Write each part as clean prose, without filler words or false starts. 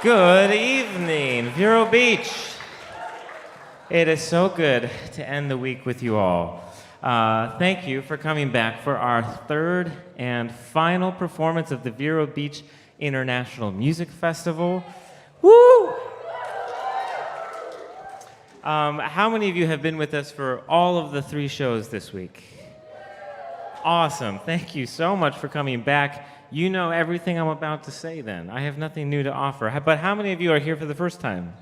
Good evening, Vero Beach. It is so good to end the week with you all. Thank you for coming back for our third and final performance of the Vero Beach International Music Festival. Woo! How many of you have been with us for all of the 3 shows this week? Awesome. Thank you so much for coming back. You know everything I'm about to say then. I have nothing new to offer. But how many of you are here for the first time?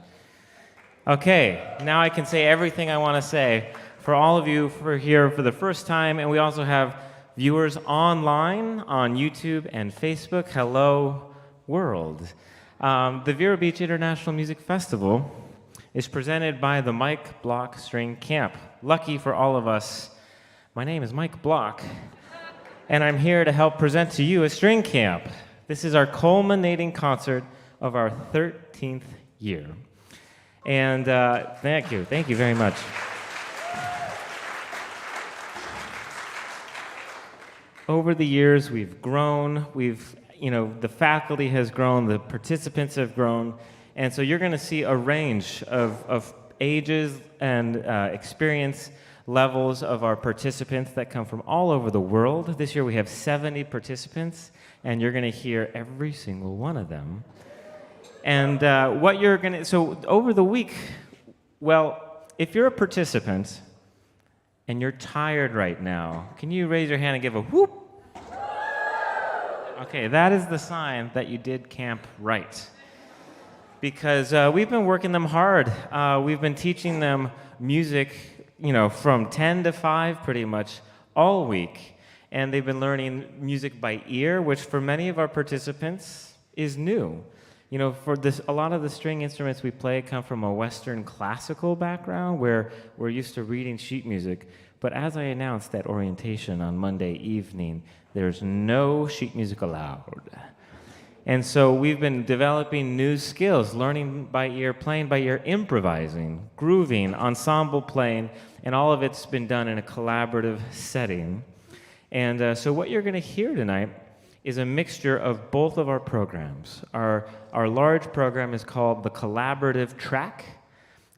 Okay, now I can say everything I want to say. For all of you who are here for the first time, and we also have viewers online on YouTube and Facebook. Hello, world. The Vero Beach International Music Festival is presented by the Mike Block String Camp. Lucky for all of us, my name is Mike Block, and I'm here to help present to you a string camp. This is our culminating concert of our 13th year. And thank you very much. Over the years, we've grown, the faculty has grown, the participants have grown, and so you're gonna see a range of ages and experience levels of our participants that come from all over the world. This year we have 70 participants, and you're going to hear every single one of them. And so over the week, well, if you're a participant and you're tired right now, can you raise your hand and give a whoop? Okay, that is the sign that you did camp right. Because we've been working them hard. We've been teaching them music from 10 to 5 pretty much all week. And they've been learning music by ear, which for many of our participants is new. A lot of the string instruments we play come from a Western classical background where we're used to reading sheet music. But as I announced at orientation on Monday evening, there's no sheet music allowed. And so we've been developing new skills, learning by ear, playing by ear, improvising, grooving, ensemble playing, and all of it's been done in a collaborative setting. And so what you're going to hear tonight is a mixture of both of our programs. Our large program is called the Collaborative Track,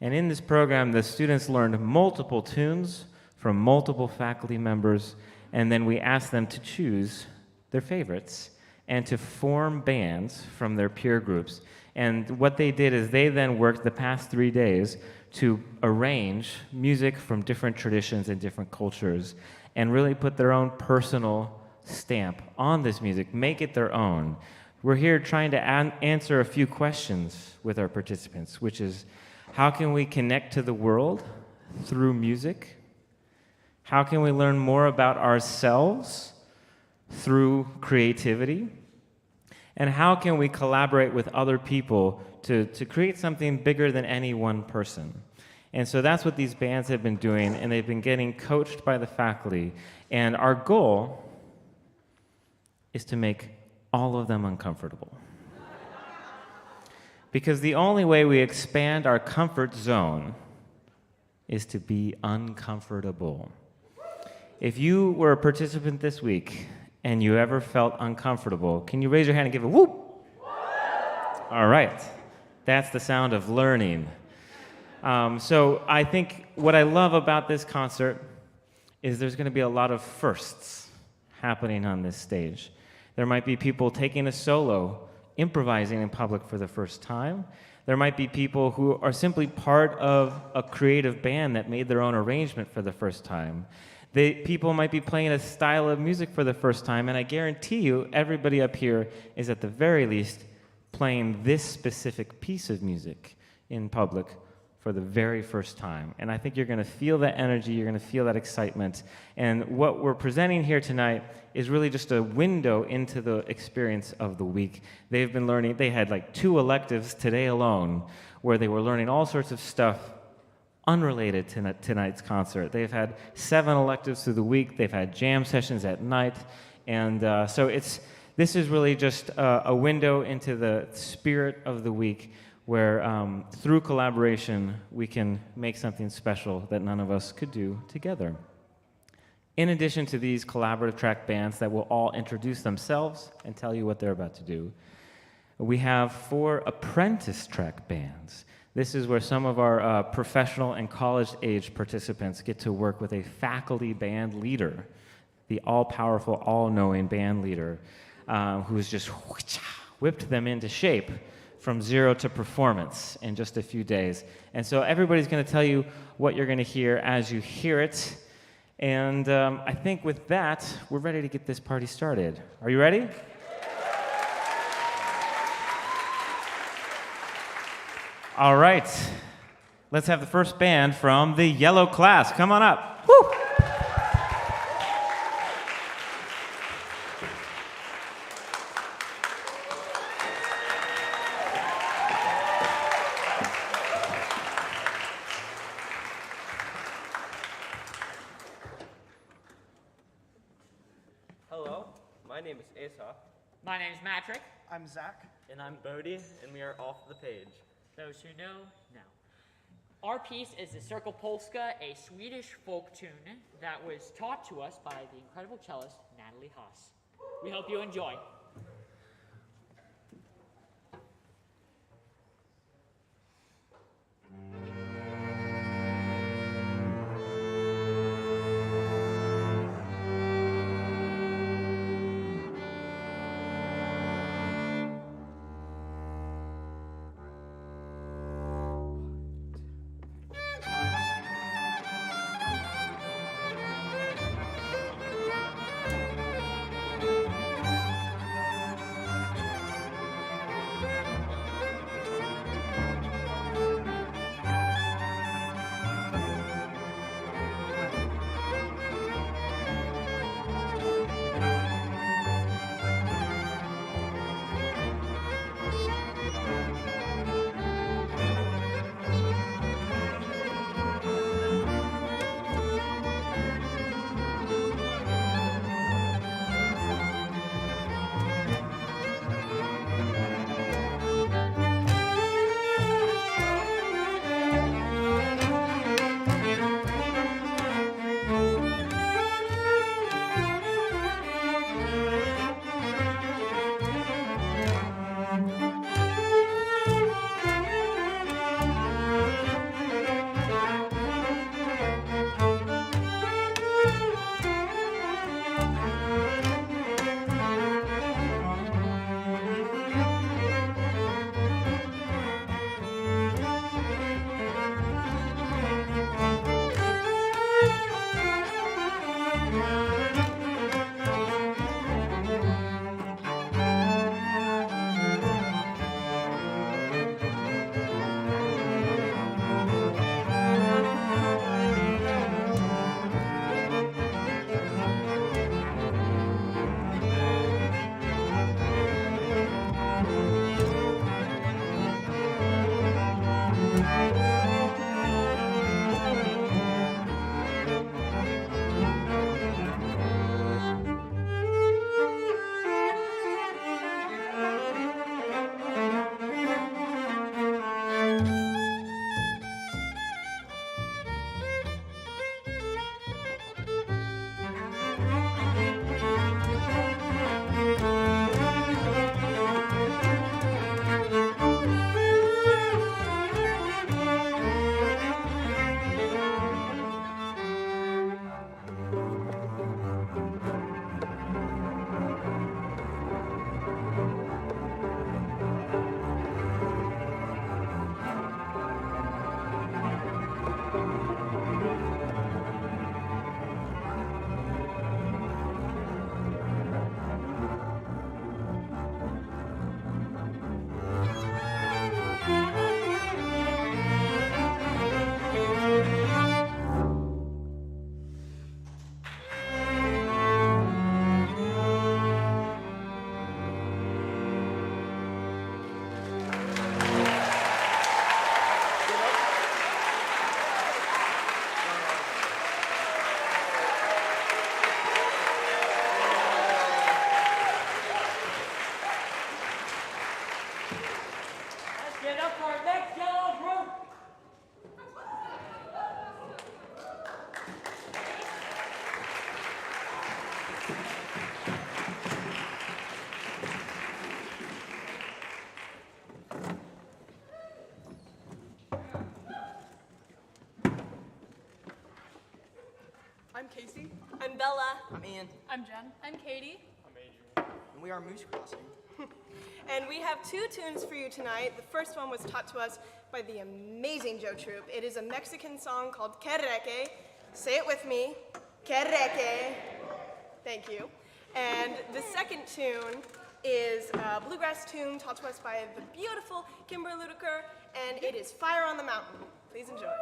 and in this program, the students learned multiple tunes from multiple faculty members, and then we asked them to choose their favorites and to form bands from their peer groups. And what they did is they then worked the past 3 days to arrange music from different traditions and different cultures and really put their own personal stamp on this music, make it their own. We're here trying to answer a few questions with our participants, which is, how can we connect to the world through music? How can we learn more about ourselves through creativity? And how can we collaborate with other people to create something bigger than any one person? And so that's what these bands have been doing, and they've been getting coached by the faculty. And our goal is to make all of them uncomfortable. Because the only way we expand our comfort zone is to be uncomfortable. If you were a participant this week and you ever felt uncomfortable, can you raise your hand and give a whoop? All right. That's the sound of learning. So I think what I love about this concert is there's going to be a lot of firsts happening on this stage. There might be people taking a solo, improvising in public for the first time. There might be people who are simply part of a creative band that made their own arrangement for the first time. People might be playing a style of music for the first time, and I guarantee you everybody up here is at the very least playing this specific piece of music in public for the very first time. And I think you're going to feel that energy, you're going to feel that excitement. And what we're presenting here tonight is really just a window into the experience of the week. They've been learning, they had like 2 electives today alone, where they were learning all sorts of stuff unrelated to tonight's concert. They've had 7 electives through the week, they've had jam sessions at night, and so this is really just a window into the spirit of the week, where through collaboration we can make something special that none of us could do together. In addition to these collaborative track bands that will all introduce themselves and tell you what they're about to do, We have 4 apprentice track bands. This is where some of our professional and college-age participants get to work with a faculty band leader, the all-powerful, all-knowing band leader, who's just whipped them into shape from zero to performance in just a few days. And so everybody's going to tell you what you're going to hear as you hear it. And I think with that, we're ready to get this party started. Are you ready? All right. Let's have the first band from the yellow class. Come on up. Woo! Hello, my name is Asa. My name's Matrick. I'm Zach. And I'm Bodie, and we are off the page. Those who know, know. Our piece is the Circle Polska, a Swedish folk tune that was taught to us by the incredible cellist Natalie Haas. We hope you enjoy. I'm Casey. I'm Bella. I'm Ian, I'm Jen. I'm Katie. and we are Moose Crossing. And we have two tunes for you tonight. The first one was taught to us by the amazing Joe Troop. It is a Mexican song called Querreque. Say it with me. Querreque. Thank you. And the second tune is a bluegrass tune taught to us by the beautiful Kimber Ludiker, and it is Fire on the Mountain. Please enjoy.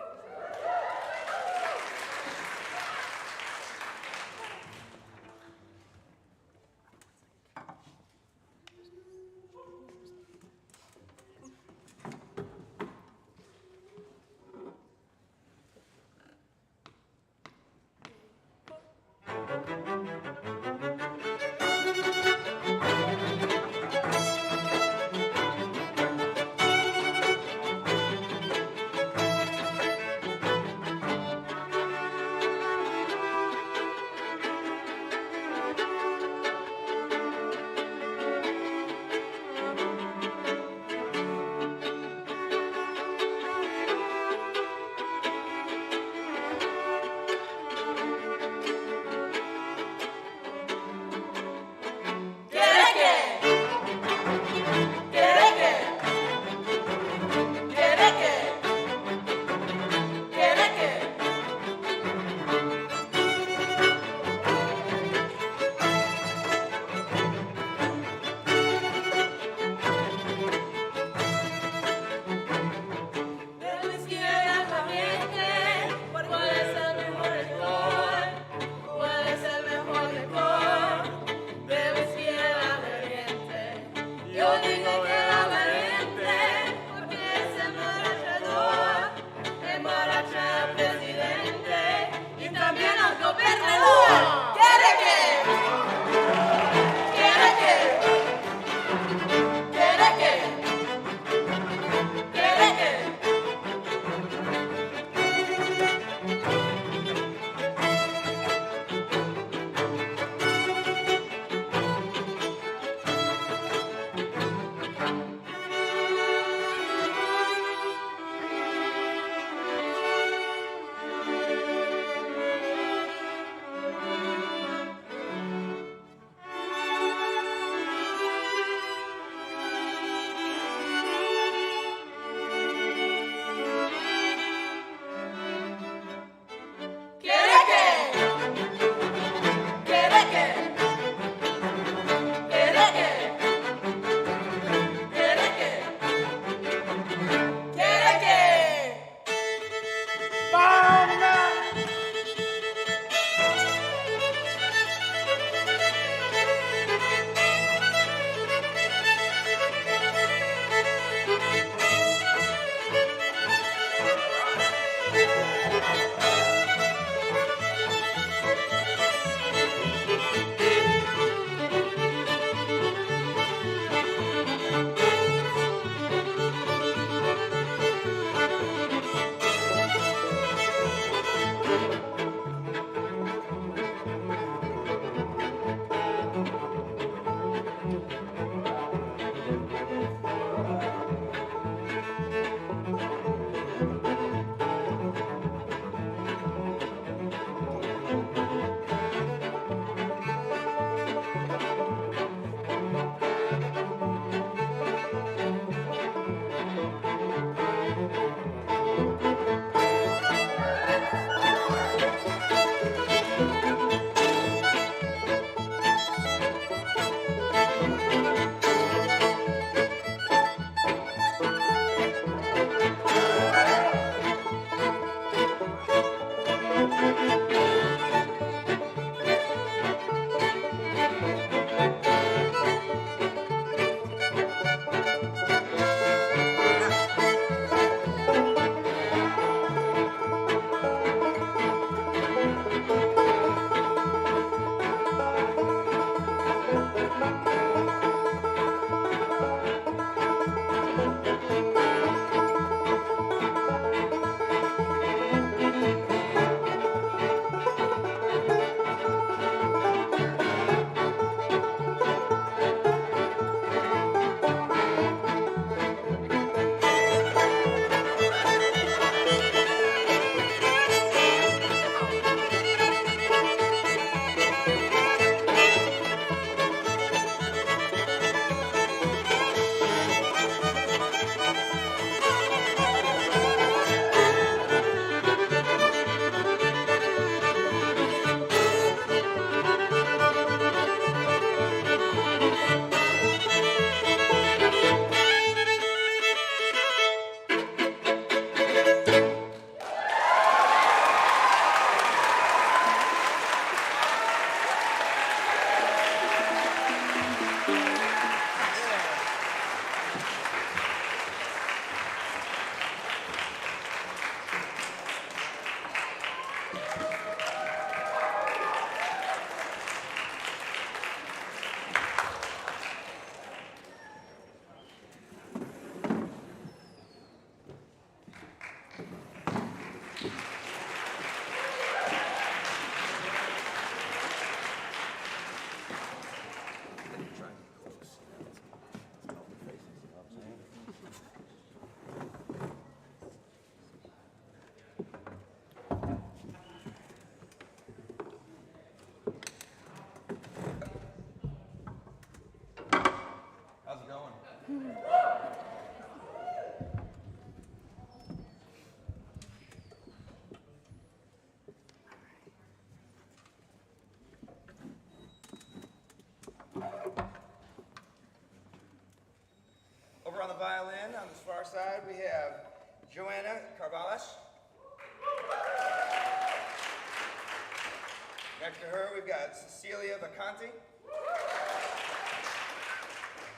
to her, we've got Cecilia Vacanti,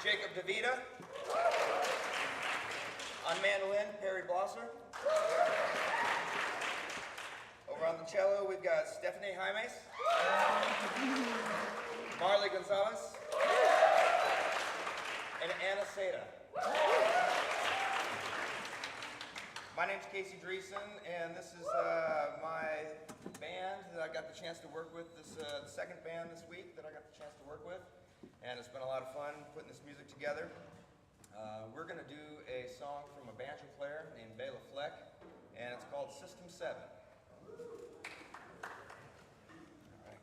Jacob DeVita, on mandolin, Perry Blosser. Over on the cello, we've got Stephanie Jaimes, Marley Gonzalez, and Anna Seda. My name's Casey Dreesen, and this is my band that I got the chance to work with. This the second band this week that I got the chance to work with, and it's been a lot of fun putting this music together. We're going to do a song from a banjo player named Bela Fleck, and it's called System 7. All right.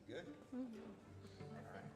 Good? All right.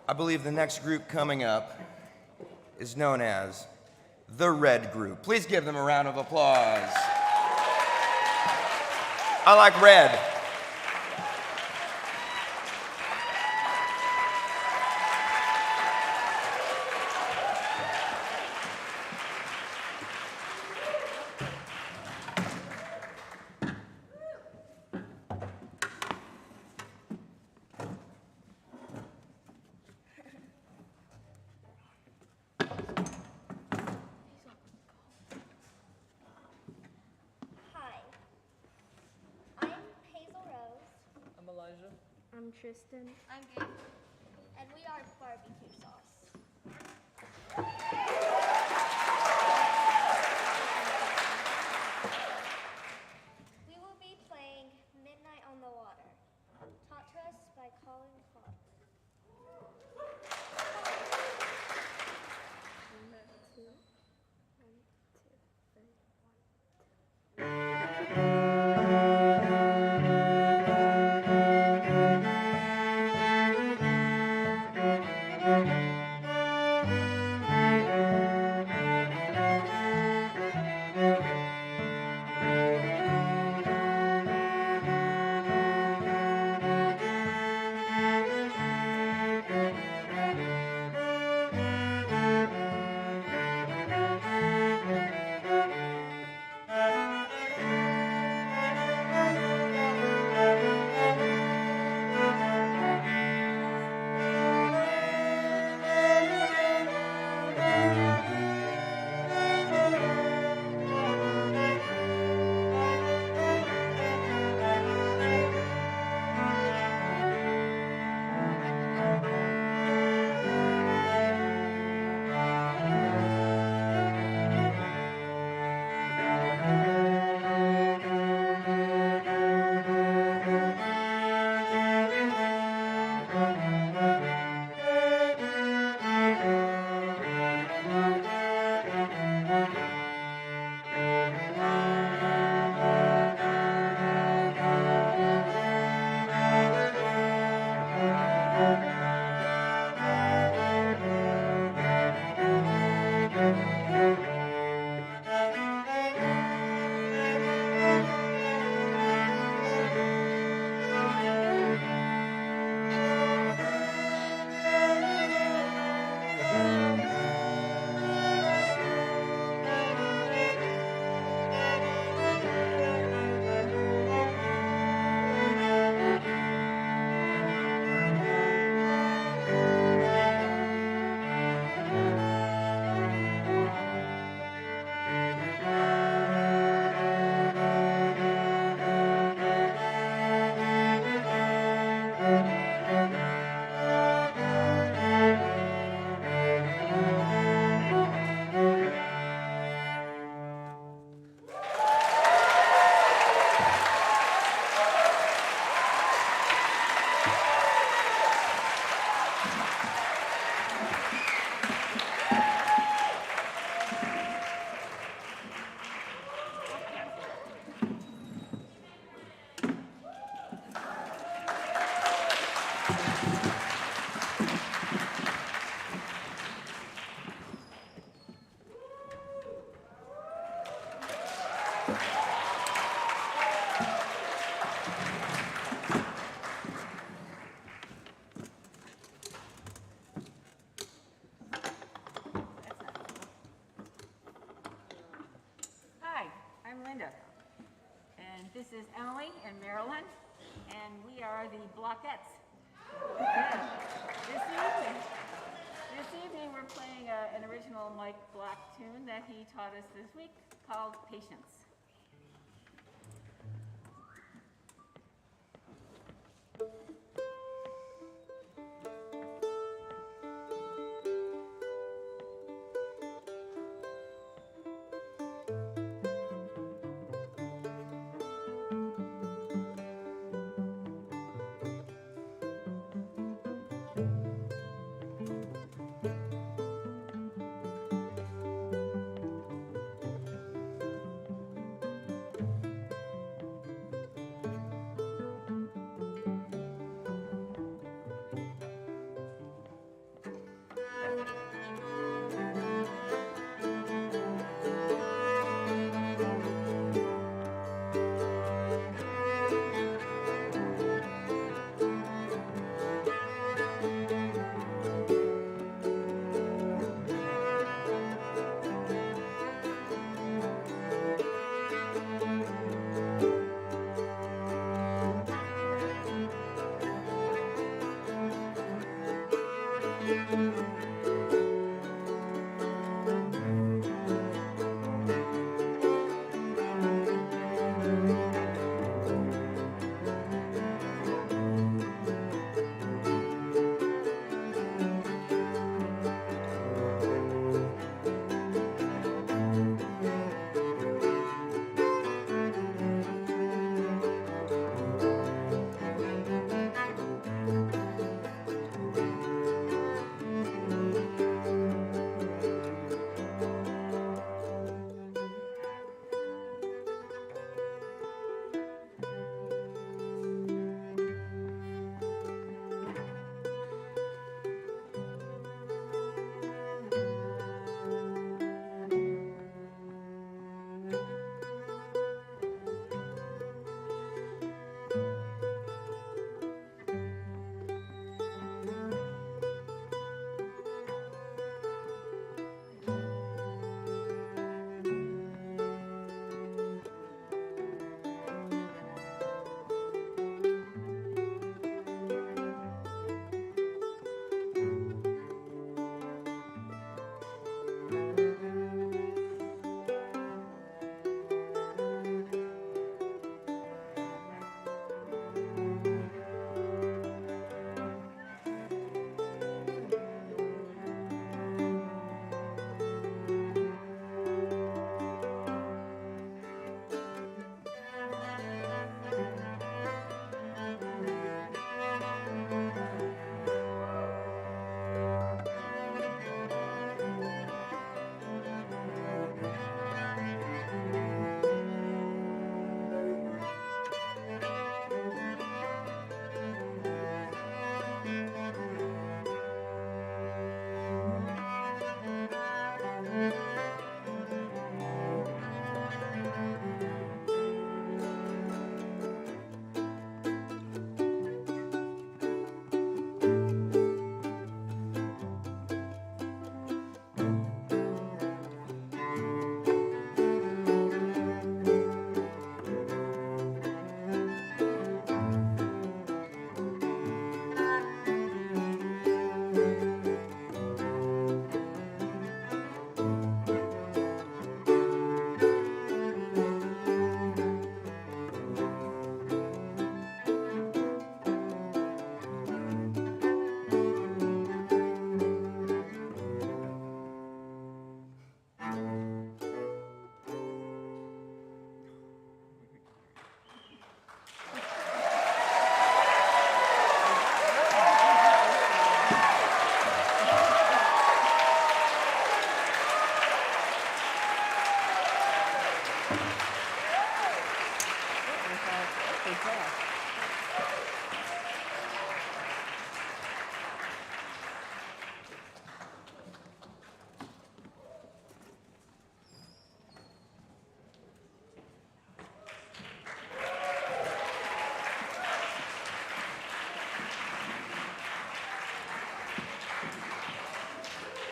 I believe the next group coming up is known as the Red Group. Please give them a round of applause. I like red. I'm Tristan. I'm Gabe. And we are barbecue sauce. We will be playing Midnight on the Water, taught to us by Colin Clark. This is Emily in Maryland, and we are the Blockettes. Yeah. This evening we're playing an original Mike Black tune that he taught us this week called Patience.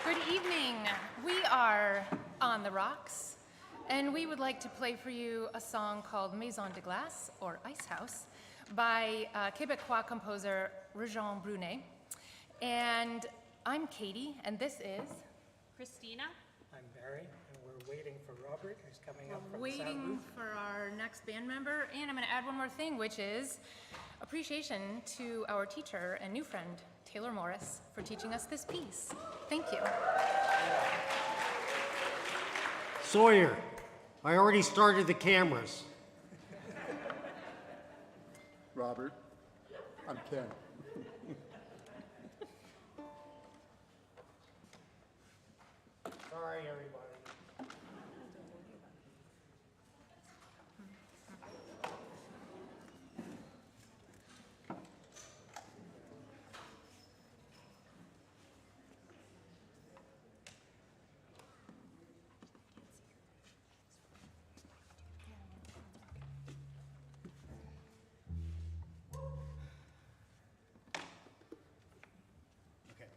Good evening. We are on the rocks. And we would like to play for you a song called Maison de Glace, or Ice House, by Quebecois composer Regent Brunet. And I'm Katie, and this is... Christina. I'm Barry, and we're waiting for Robert, who's coming up from the sound Waiting booth. for our next band member. And I'm going to add one more thing, which is appreciation to our teacher and new friend, Taylor Morris, for teaching us this piece. Thank you. Sawyer, I already started the cameras. Robert, I'm Ken. Sorry, everybody. Okay.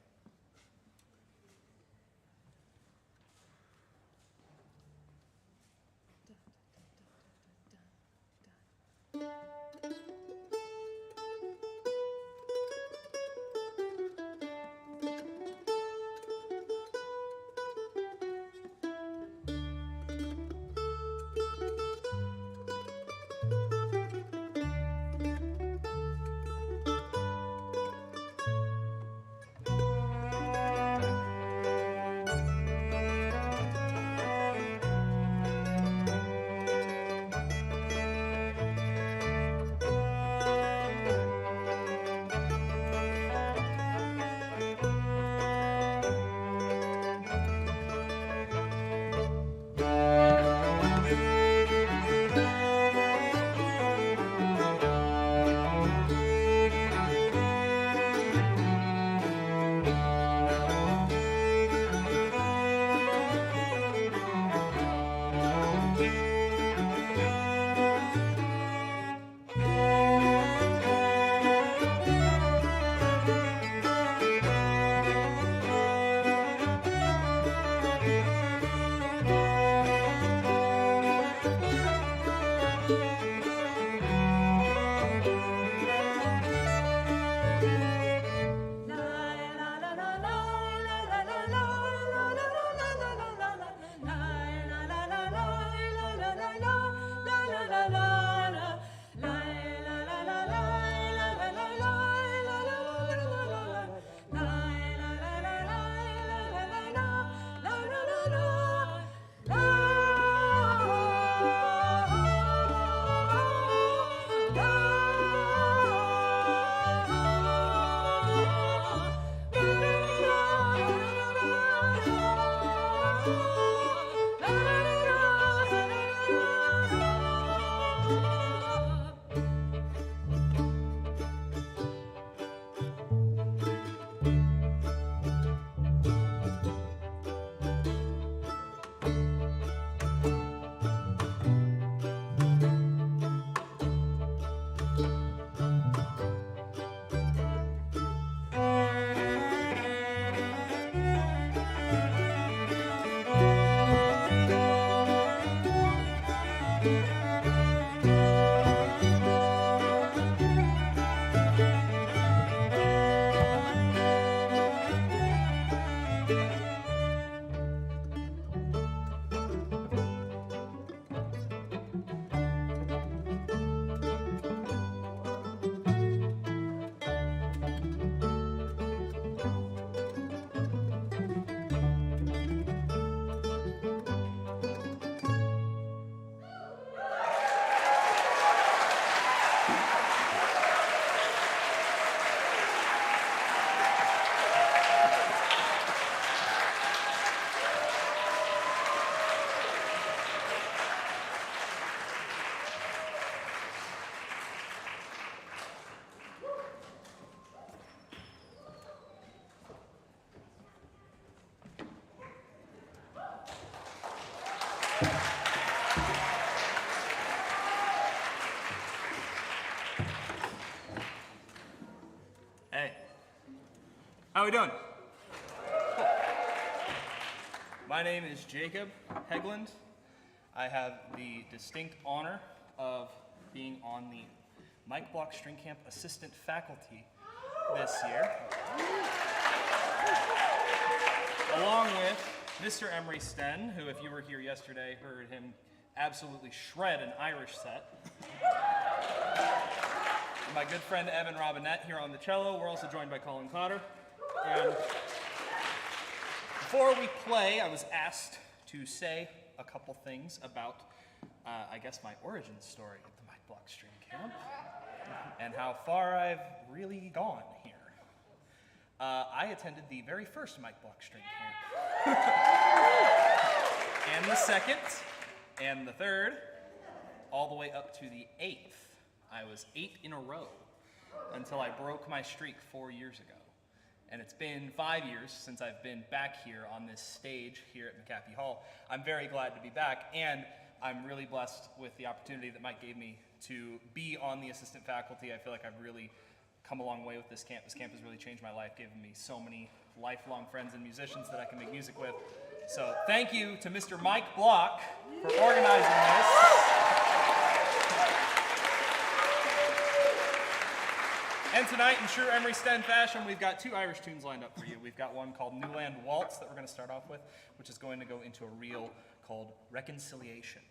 Hey, how we doing? My name is Jacob Hegland. I have the distinct honor of being on the Mike Block String Camp assistant faculty this year, along with Mr. Emery Sten, who, if you were here yesterday, heard him absolutely shred an Irish set. My good friend Evan Robinette here on the cello. We're also joined by Colin Cotter. And before we play, I was asked to say a couple things about, I guess, my origin story at the Mike Block String Camp and how far I've really gone here. I attended the very first Mike Block String Camp, and the second, and the third, all the way up to the 8th. I was 8 in a row until I broke my streak 4 years ago. And it's been 5 years since I've been back here on this stage here at McAfee Hall. I'm very glad to be back, and I'm really blessed with the opportunity that Mike gave me to be on the assistant faculty. I feel like I've really come a long way with this camp. This camp has really changed my life, given me so many lifelong friends and musicians that I can make music with. So thank you to Mr. Mike Block for organizing this. And tonight, in true Emery Sten fashion, we've got 2 Irish tunes lined up for you. We've got one called Newland Waltz that we're going to start off with, which is going to go into a reel called Reconciliation.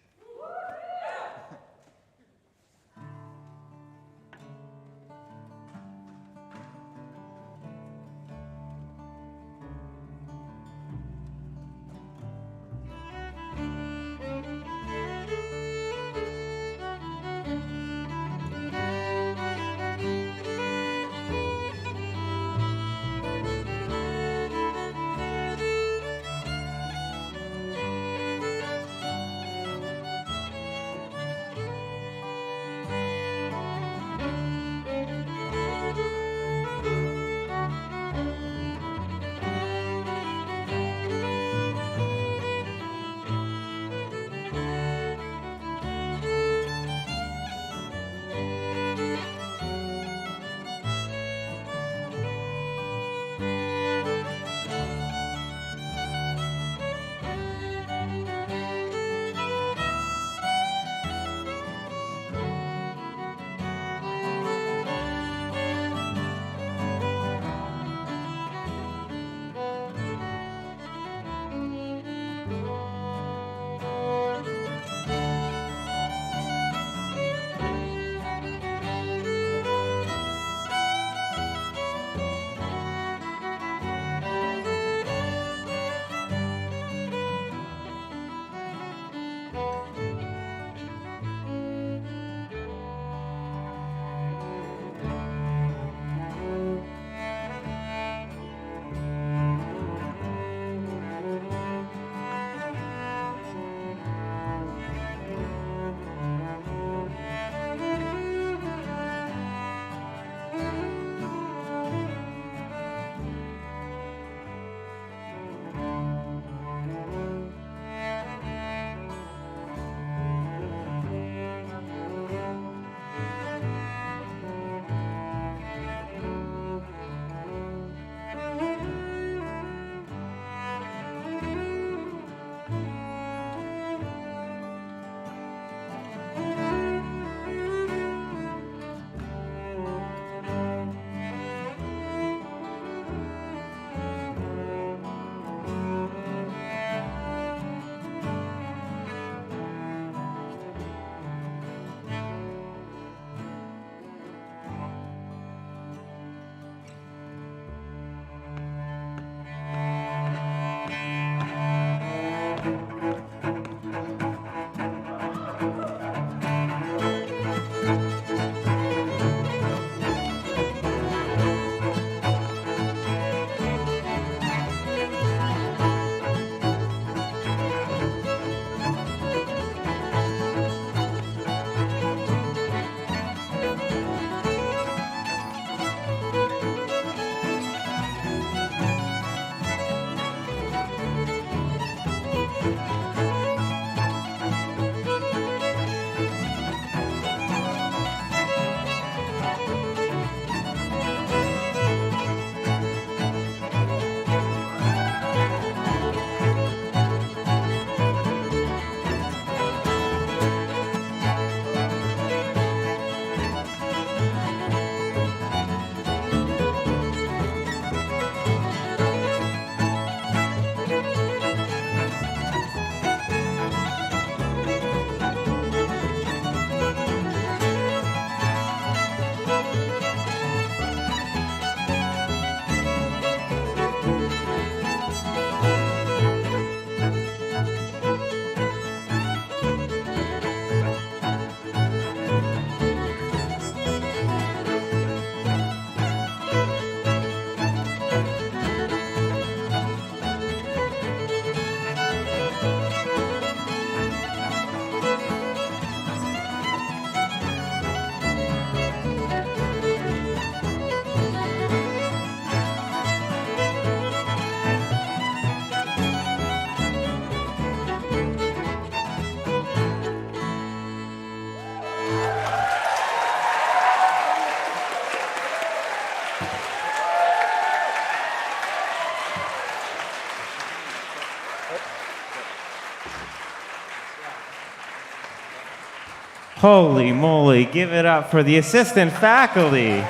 Holy moly, give it up for the assistant faculty.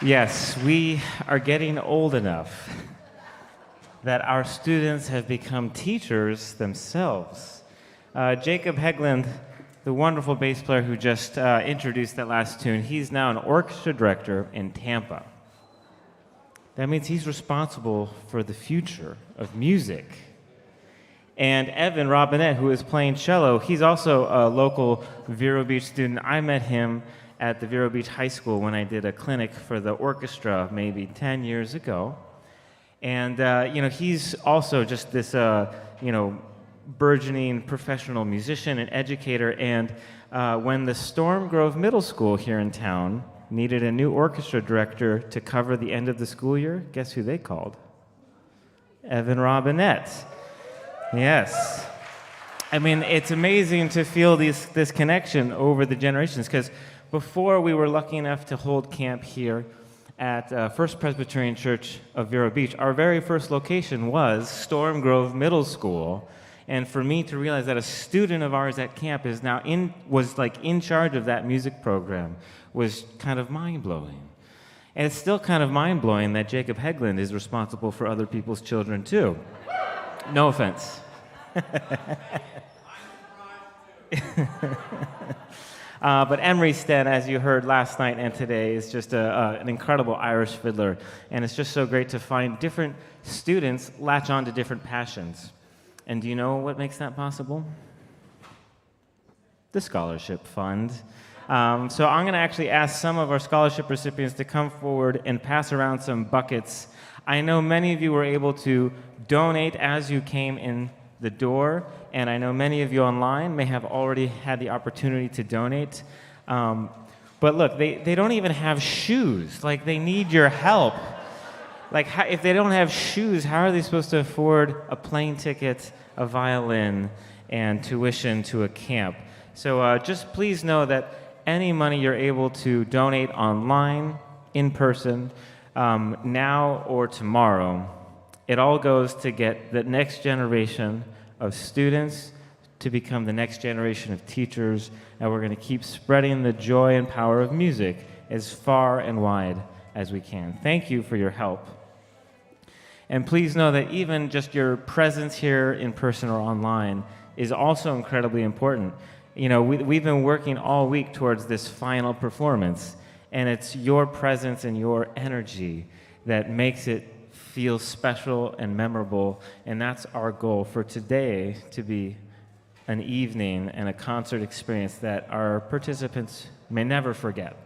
Yes, we are getting old enough that our students have become teachers themselves. Jacob Hegland, the wonderful bass player who just introduced that last tune, he's now an orchestra director in Tampa. That means he's responsible for the future of music. And Evan Robinette, who is playing cello, he's also a local Vero Beach student. I met him at the Vero Beach High School when I did a clinic for the orchestra maybe 10 years ago. And, he's also just this, burgeoning professional musician and educator. And when the Storm Grove Middle School here in town needed a new orchestra director to cover the end of the school year, guess who they called? Evan Robinette. Yes. I mean, it's amazing to feel this connection over the generations, because before we were lucky enough to hold camp here at First Presbyterian Church of Vero Beach, our very first location was Storm Grove Middle School. And for me to realize that a student of ours at camp is now was in charge of that music program was kind of mind-blowing. And it's still kind of mind-blowing that Jacob Hegland is responsible for other people's children too. No offense. But Emery Sten, as you heard last night and today, is just an incredible Irish fiddler. And it's just so great to find different students latch on to different passions. And do you know what makes that possible? The Scholarship Fund. So I'm going to actually ask some of our scholarship recipients to come forward and pass around some buckets. I know many of you were able to donate as you came in the door, and I know many of you online may have already had the opportunity to donate. But look, they don't even have shoes. Like, they need your help. Like, if they don't have shoes, how are they supposed to afford a plane ticket, a violin, and tuition to a camp? So just please know that any money you're able to donate online, in person, now or tomorrow, it all goes to get the next generation of students to become the next generation of teachers, and we're going to keep spreading the joy and power of music as far and wide as we can. Thank you for your help. And please know that even just your presence here in person or online is also incredibly important. You know, we've been working all week towards this final performance, and it's your presence and your energy that makes it feel special and memorable, and that's our goal for today, to be an evening and a concert experience that our participants may never forget.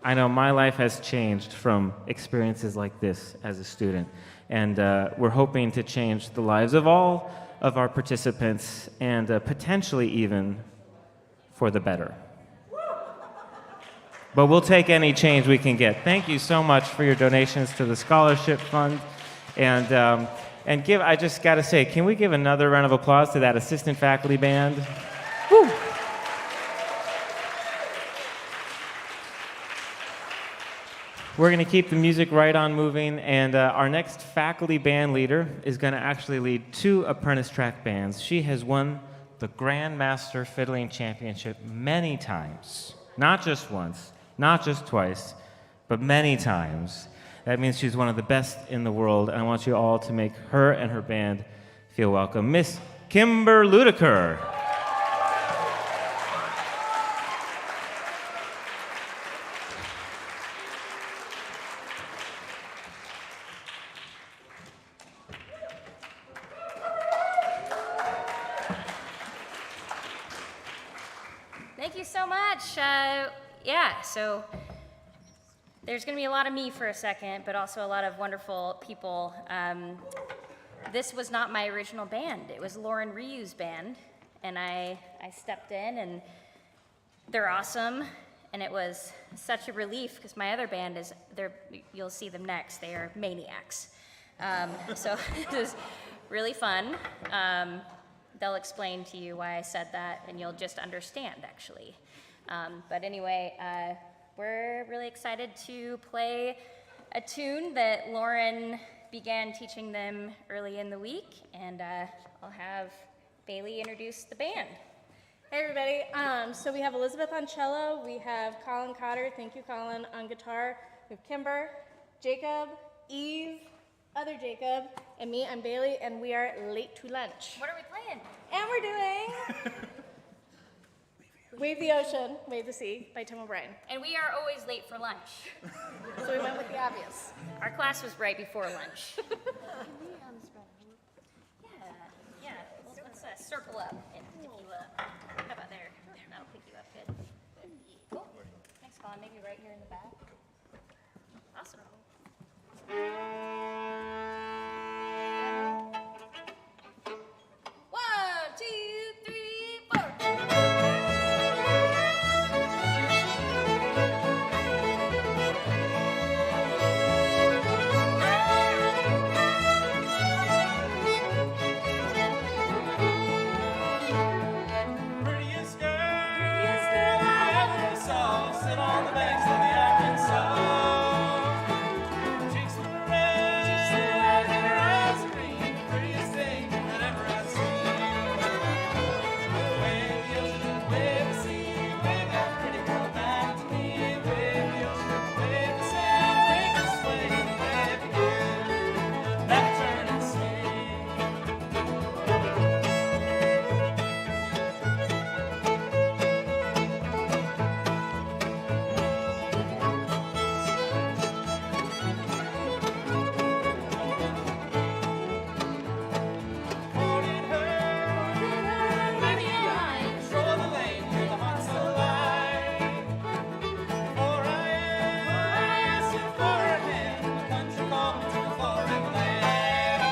I know my life has changed from experiences like this as a student, and we're hoping to change the lives of all of our participants, and potentially even for the better. But we'll take any change we can get. Thank you so much for your donations to the Scholarship Fund. And give, I just got to say, can we give another round of applause to that assistant faculty band? Woo. We're going to keep the music right on moving, and our next faculty band leader is going to actually lead 2 apprentice track bands. She has won the Grandmaster Fiddling Championship many times, not just once, not just twice, but many times. That means she's one of the best in the world, and I want you all to make her and her band feel welcome. Miss Kimber Ludeker. Thank you so much. So there's going to be a lot of me for a second, but also a lot of wonderful people. This was not my original band. It was Lauren Ryu's band, and I stepped in, and they're awesome, and it was such a relief because my other band you'll see them next. They are maniacs. So it was really fun. They'll explain to you why I said that, and you'll just understand, actually. But anyway, we're really excited to play a tune that Lauren began teaching them early in the week, and I'll have Bailey introduce the band. Hey everybody, so we have Elizabeth on cello, we have Colin Cotter, thank you Colin, on guitar, we have Kimber, Jacob, Eve, other Jacob, and me, I'm Bailey, and we are late to lunch. What are we playing? And we're doing Wave the Ocean, Wave the Sea by Tim O'Brien. And we are always late for lunch. So we went with the obvious. Our class was right before lunch. Yeah, let's circle up and pick you up. How about there? That'll pick you up good. Cool. Thanks, Colin. Maybe right here in the back. Awesome. One, two, three, four. Prettiest girl I ever saw, sit on the banks of the Arkansas. Cheeks were red and her eyes are green, the prettiest thing that ever I've seen. Wave the ocean, wave the sea, wave that pretty girl back to me. Wave the ocean, wave the sand, wave the sway, wave again, that turn and swing. Holding her, many a line, show the lane through the hearts alive. For I ask you for a hand, the country called to the foreign land.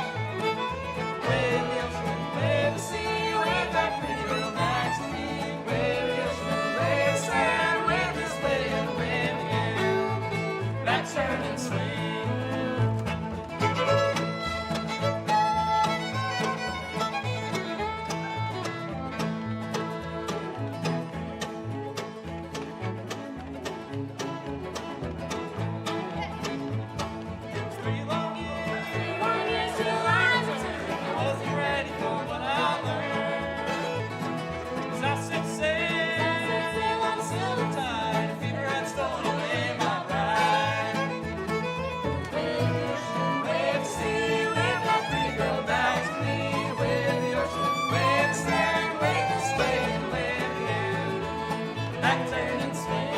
Wave the ocean, wave the sea, wave that pretty girl back to me. Wave the ocean, wave the sand, wave this way and wave again, that turn and swing. Three long years till I wasn't ready for what I learned. As I set sail on a silver tide, fever had stolen away my pride. Wave the ocean, wave the sea, wave that pretty girl back to me. Wave the ocean, wave the sand, wave this way and wave again, back turn and swing.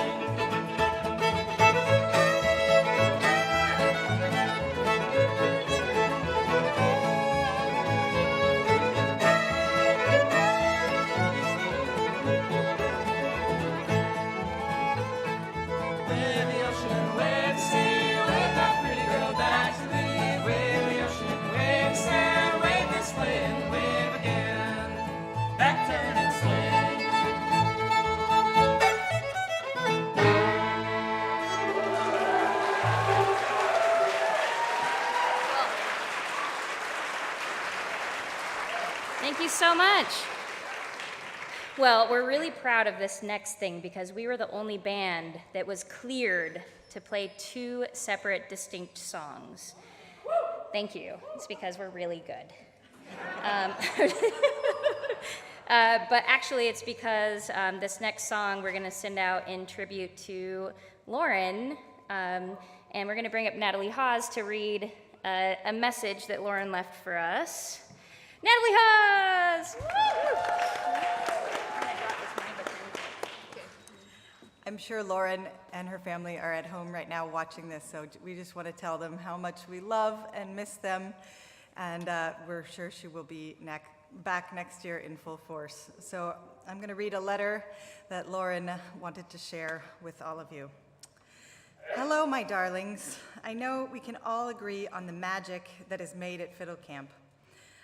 Wave the ocean, wave the sea, wave that pretty girl back to me. Wave the ocean, wave the sand, wave this way and wave again, back turn and swing. Thank you so much. Well, we're really proud of this next thing because we were the only band that was cleared to play two separate, distinct songs. Thank you. It's because we're really good. But actually, it's because this next song we're going to send out in tribute to Lauren, and we're going to bring up Natalie Hawes to read a message that Lauren left for us. Natalie Hawes! I'm sure Lauren and her family are at home right now watching this, so we just want to tell them how much we love and miss them, and we're sure she will be back next year in full force. So I'm going to read a letter that Lauren wanted to share with all of you. Hello, my darlings. I know we can all agree on the magic that is made at Fiddle Camp.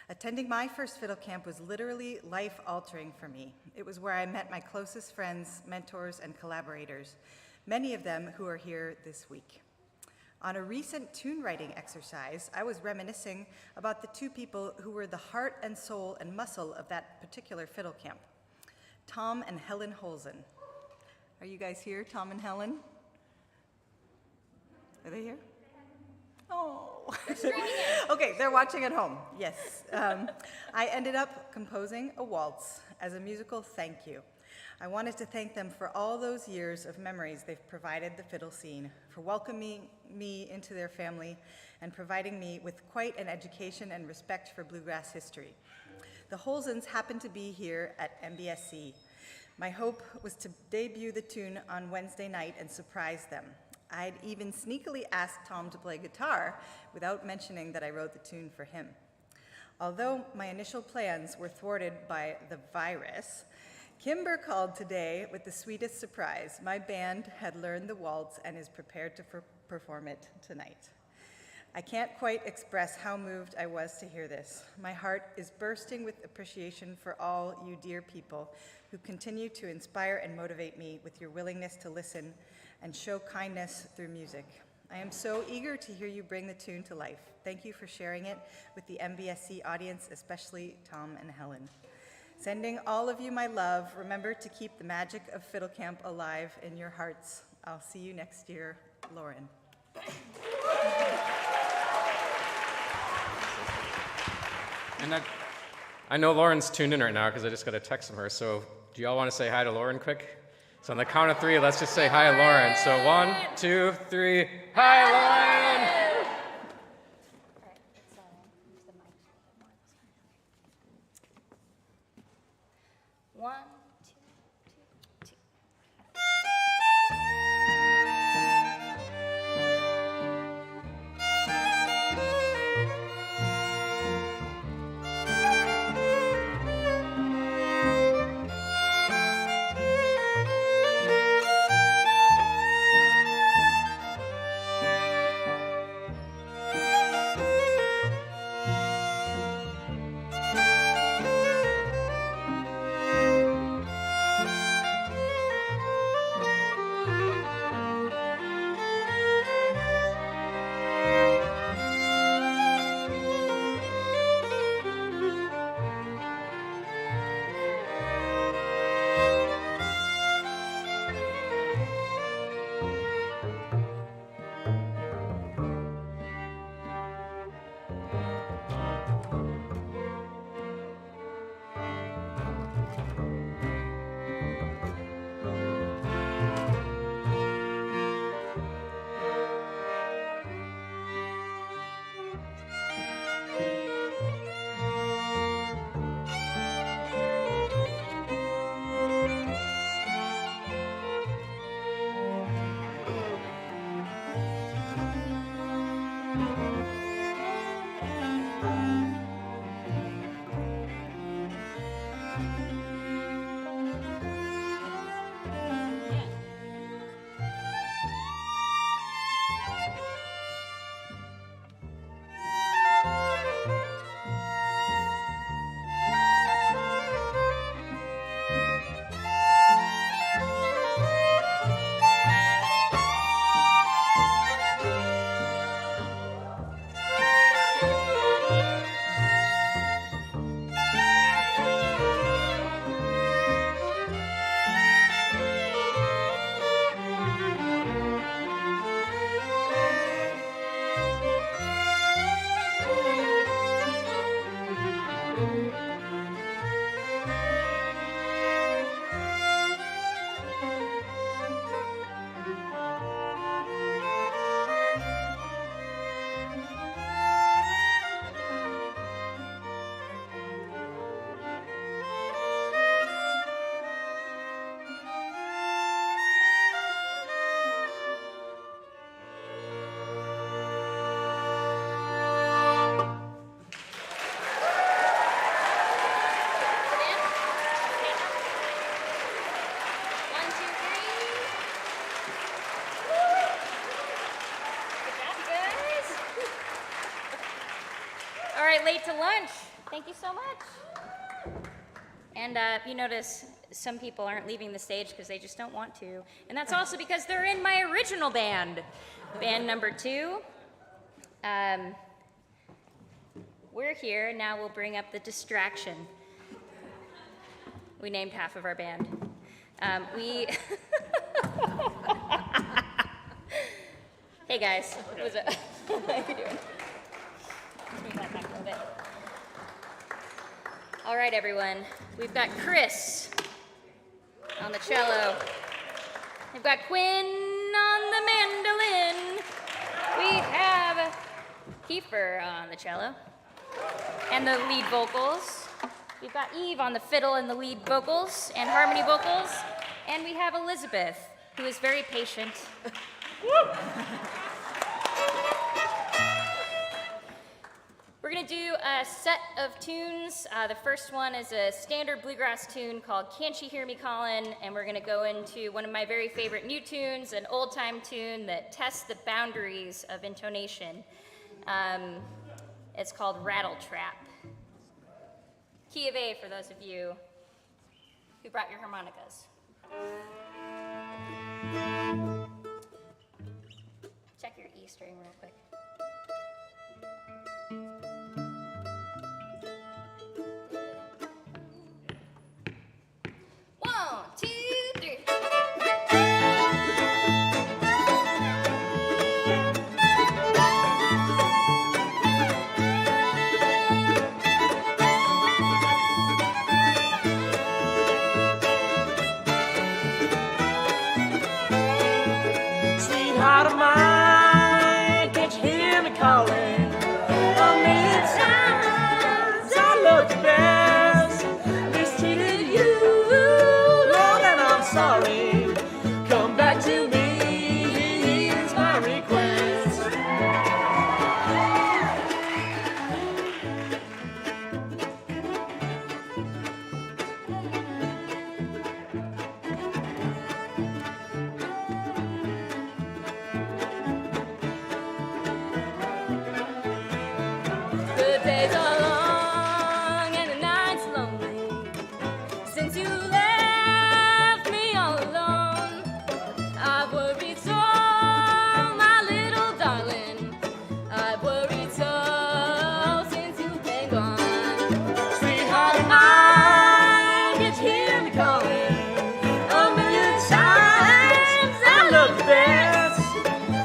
Attending my first fiddle camp was literally life-altering for me. It was where I met my closest friends, mentors, and collaborators, many of them who are here this week. On a recent tune-writing exercise, I was reminiscing about the two people who were the heart and soul and muscle of that particular fiddle camp, Tom and Helen Holzen. Are you guys here, Tom and Helen? Are they here? Oh. Okay, they're watching at home. Yes. I ended up composing a waltz as a musical thank you. I wanted to thank them for all those years of memories they've provided the fiddle scene, for welcoming me into their family and providing me with quite an education and respect for bluegrass history. The Holzens happened to be here at MBSC. My hope was to debut the tune on Wednesday night and surprise them. I'd even sneakily asked Tom to play guitar without mentioning that I wrote the tune for him. Although my initial plans were thwarted by the virus, Kimber called today with the sweetest surprise. My band had learned the waltz and is prepared to perform it tonight. I can't quite express how moved I was to hear this. My heart is bursting with appreciation for all you dear people who continue to inspire and motivate me with your willingness to listen and show kindness through music. I am so eager to hear you bring the tune to life. Thank you for sharing it with the MBSC audience, especially Tom and Helen. Sending all of you my love. Remember to keep the magic of Fiddle Camp alive in your hearts. I'll see you next year, Lauren. And I know Lauren's tuned in right now because I just got a text from her. So do y'all want to say hi to Lauren quick? So on the count of three, let's just say hi, Lauren. So 1, 2, 3, hi, Lauren! One. Late to lunch. Thank you so much. And you notice some people aren't leaving the stage because they just don't want to. And that's also because they're in my original band, band number 2. We're here, and now we'll bring up the distraction. We named half of our band. Hey guys, what's up? How you doing? Move that back a little bit. All right, everyone. We've got Chris on the cello. We've got Quinn on the mandolin. We have Kiefer on the cello and the lead vocals. We've got Eve on the fiddle and the lead vocals and harmony vocals. And we have Elizabeth, who is very patient. We're gonna do a set of tunes. The first one is a standard bluegrass tune called Can't You Hear Me Callin'? And we're gonna go into one of my very favorite new tunes, an old time tune that tests the boundaries of intonation. It's called Rattle Trap. Key of A for those of you who brought your harmonicas. Check your E string real quick. One, two, three. Sweetheart of mine, can't you hear me calling? A million times I loved you best, mistreated you, Lord, and I'm sorry. Come back to me, here's my request. The days are long and the nights lonely since you left me all alone. I've worried so, my little darling. I've worried so since you've been gone. Sweetheart of mine, can't you hear me calling? A million times I loved you best,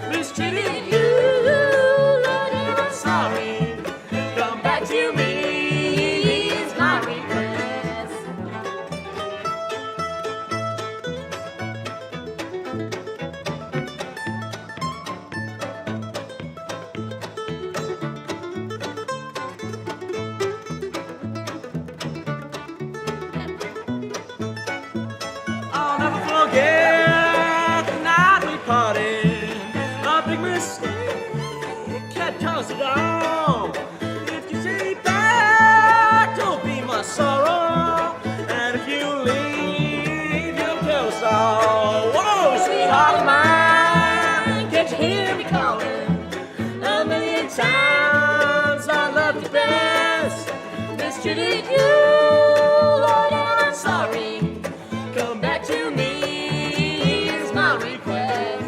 mistreated you, Lord, and I'm sorry. Come back to me, is my request. I'll never forget the night we parted. A big mistake had caused it all. If you take back, don't be my sorrow. And if you leave, you'll kill us all. Whoa, sweetheart of mine, can't you hear me calling? A million times I loved you best, mistreated you, Lord, and I'm sorry. Come back to me, here's my request.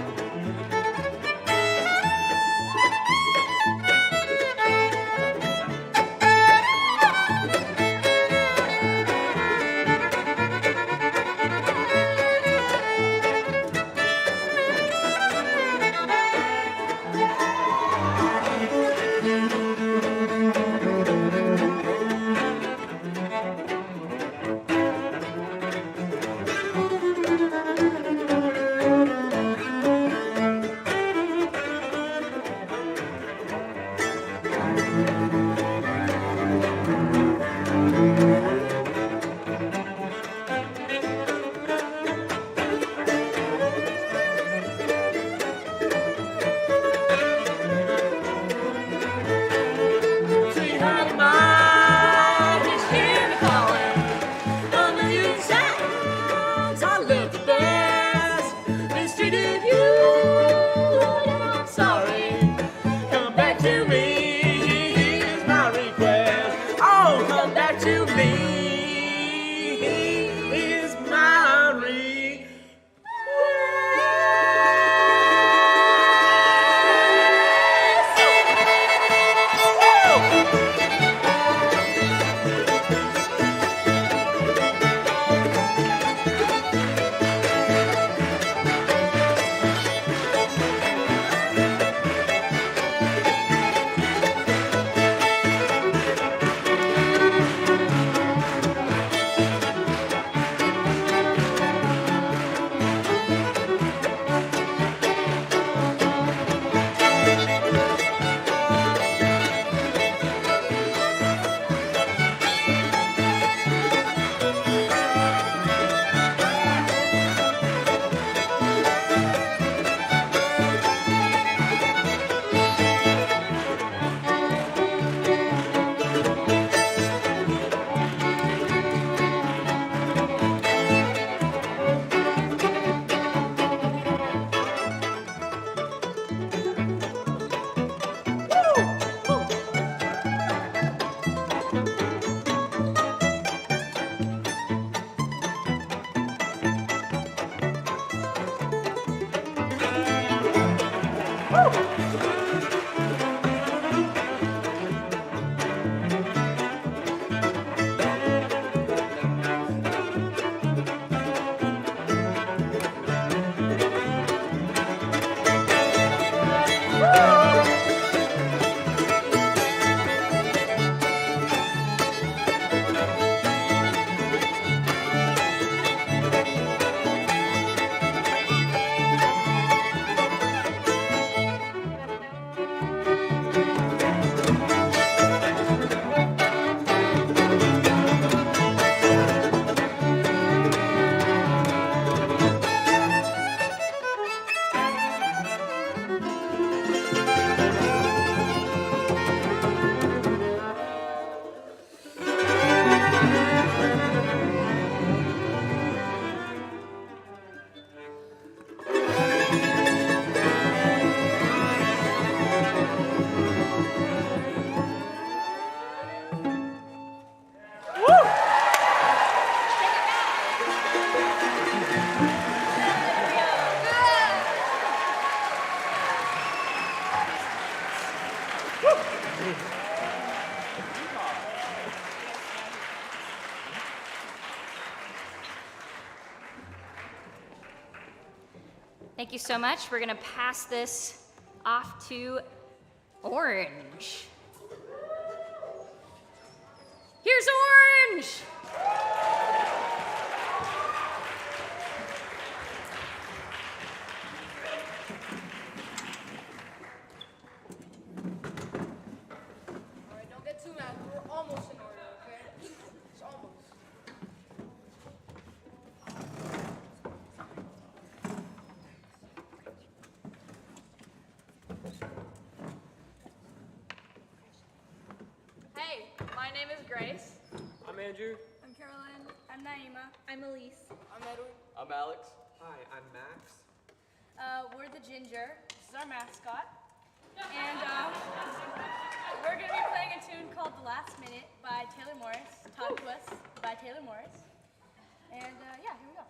Thank you so much. We're gonna pass this off to Orange. Here's Orange! All right, don't get too mad. We're almost in order, okay? It's almost. Hey, my name is Grace. I'm Andrew. I'm Caroline. I'm Naima. I'm Elise. I'm Edward. I'm Alex. Hi, I'm Max. We're the Ginger. This is our mascot. And we're going to be playing a tune called The Last Minute by Taylor Morris, taught to us by Taylor Morris. And yeah, here we go.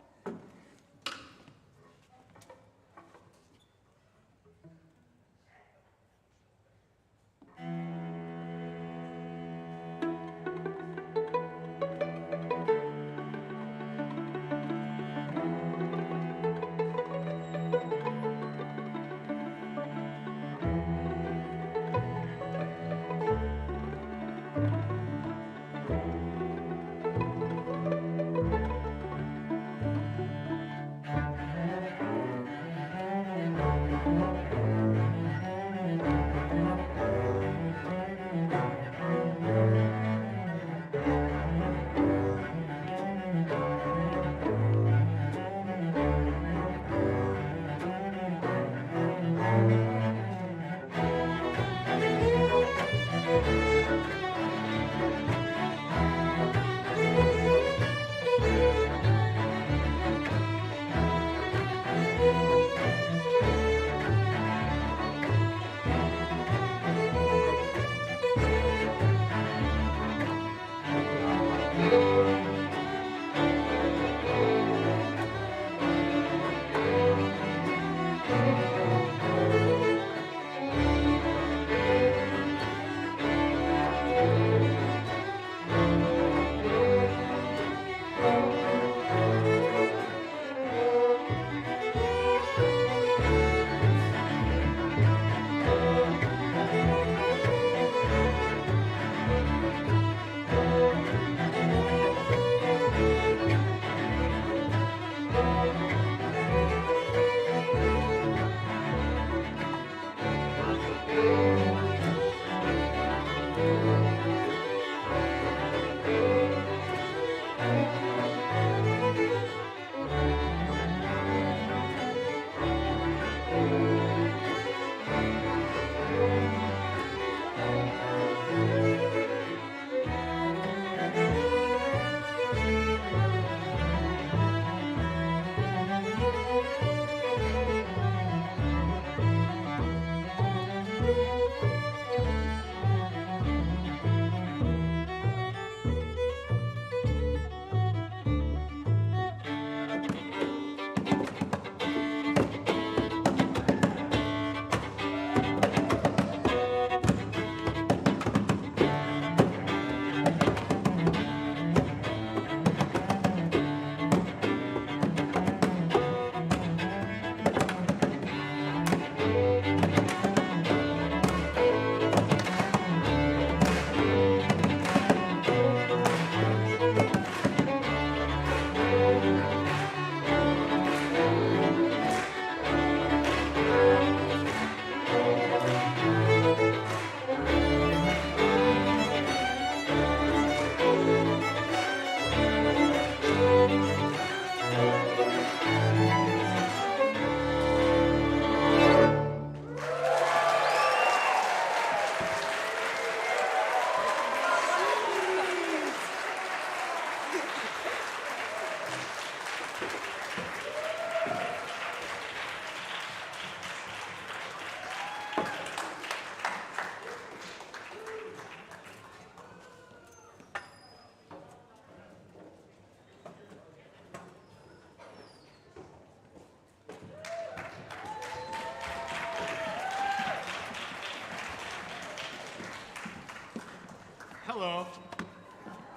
Hello,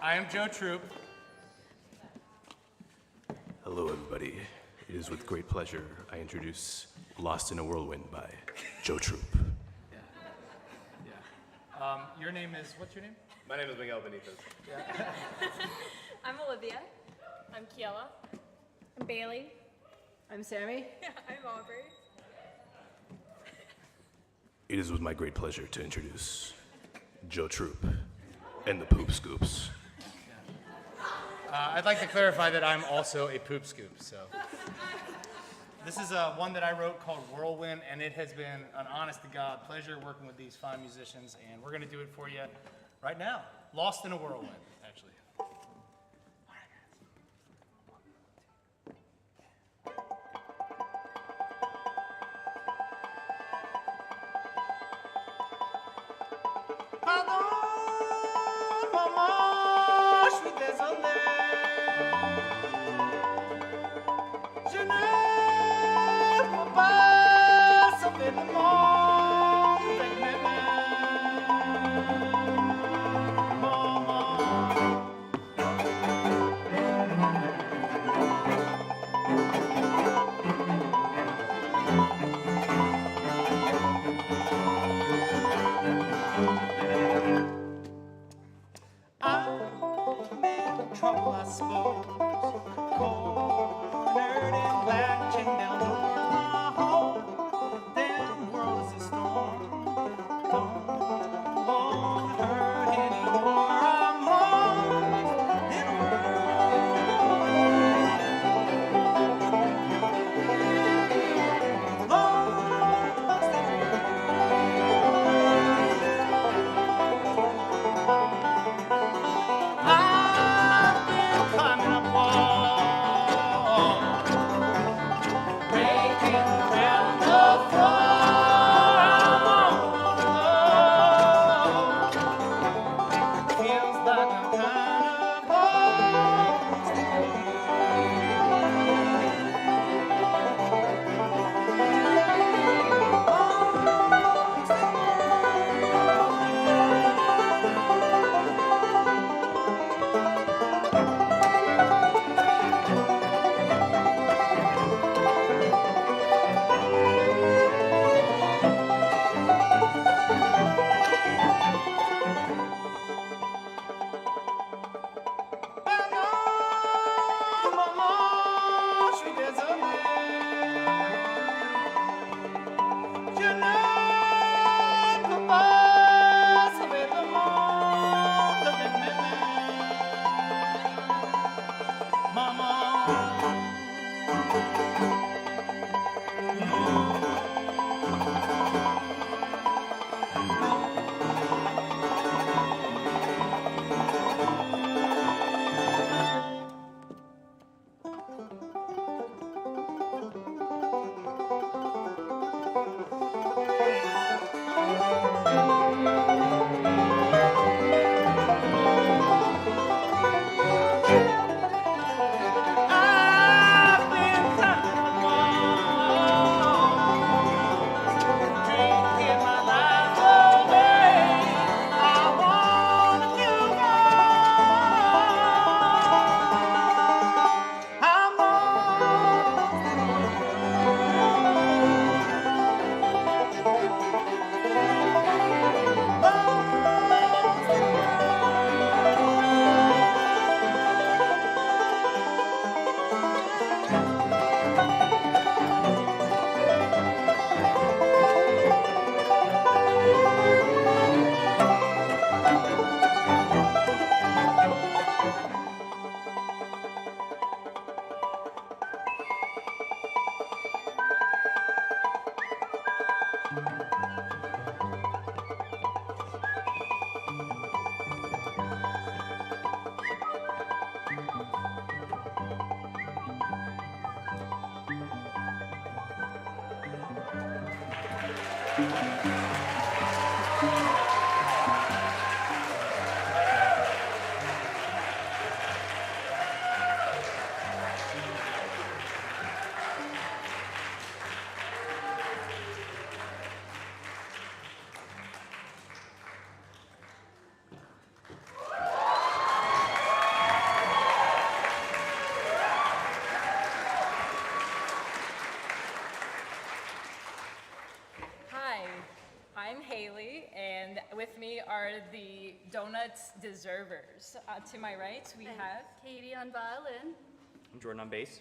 I am Joe Troop. Hello, everybody. It is with great pleasure I introduce Lost in a Whirlwind by Joe Troop. Your name is, what's your name? My name is Miguel Benitez. I'm Olivia. I'm Kiela. I'm Bailey. I'm Sammy. I'm Aubrey. It is with my great pleasure to introduce Joe Troop and the Poop Scoops. I'd like to clarify that I'm also a poop scoop, so. This is one that I wrote called Whirlwind, and it has been an honest-to-God pleasure working with these fine musicians, and we're going to do it for you right now. Lost in a Whirlwind, actually. Trouble, I suppose. Cornered and black, chained down door to my home. Damn world is a storm. Don't want to hurt anymore. I'm lost in a world. Lost in climbing up walls, breaking down the floor. Feels like I'm kind of lost Haley, and with me are the Donuts Deservers. To my right, we have Katie on violin. I'm Jordan on bass.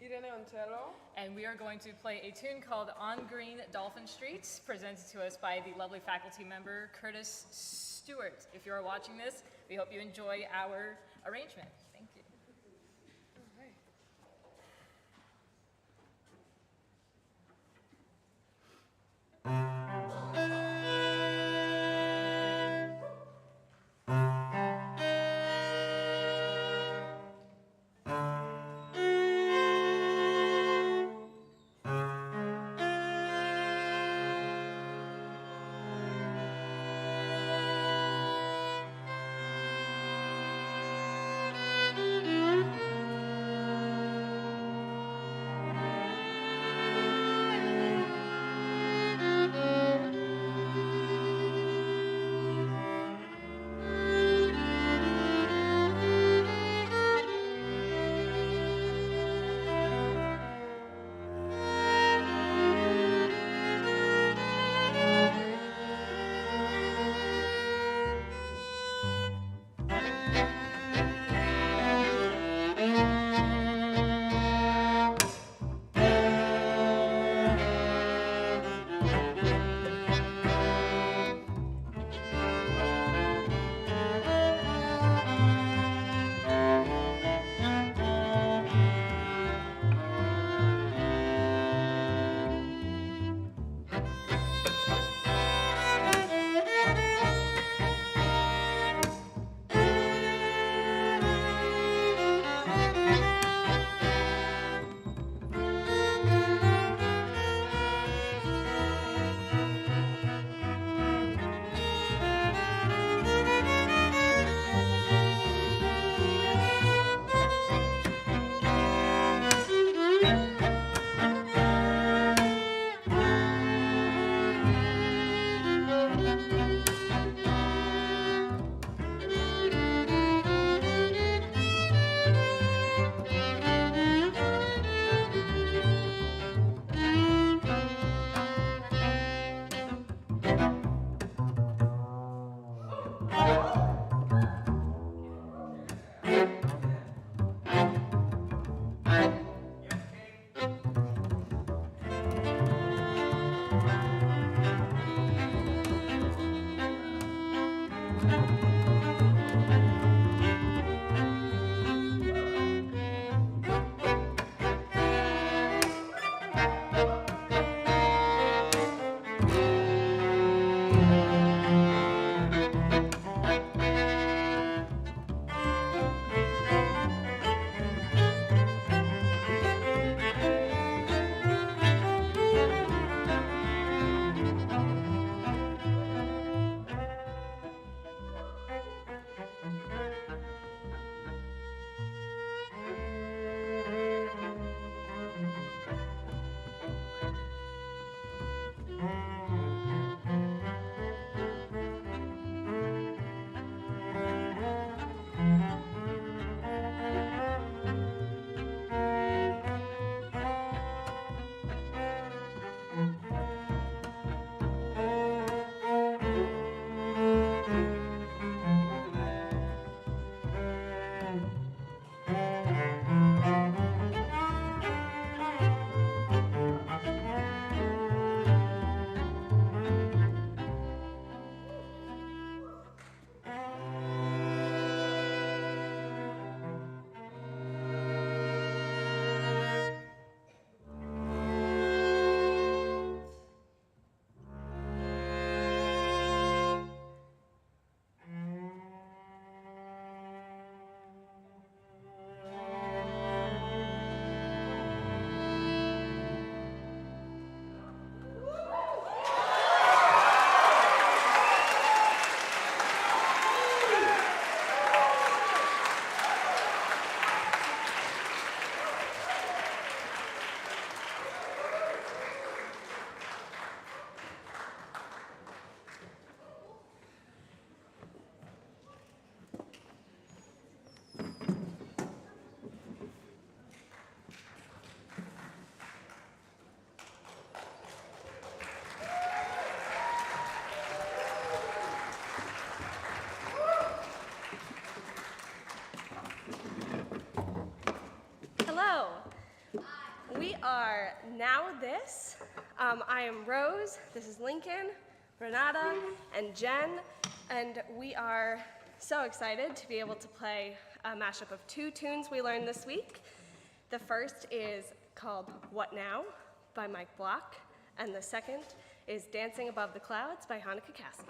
Irene on cello. And we are going to play a tune called On Green Dolphin Street, presented to us by the lovely faculty member, Curtis Stewart. If you are watching this, we hope you enjoy our arrangement. Thank you. this. I am Rose, this is Lincoln, Renata, and Jen, and we are so excited to be able to play a mashup of 2 tunes we learned this week. The first is called What Now by Mike Block, and the second is Dancing Above the Clouds by Hanukkah Castle.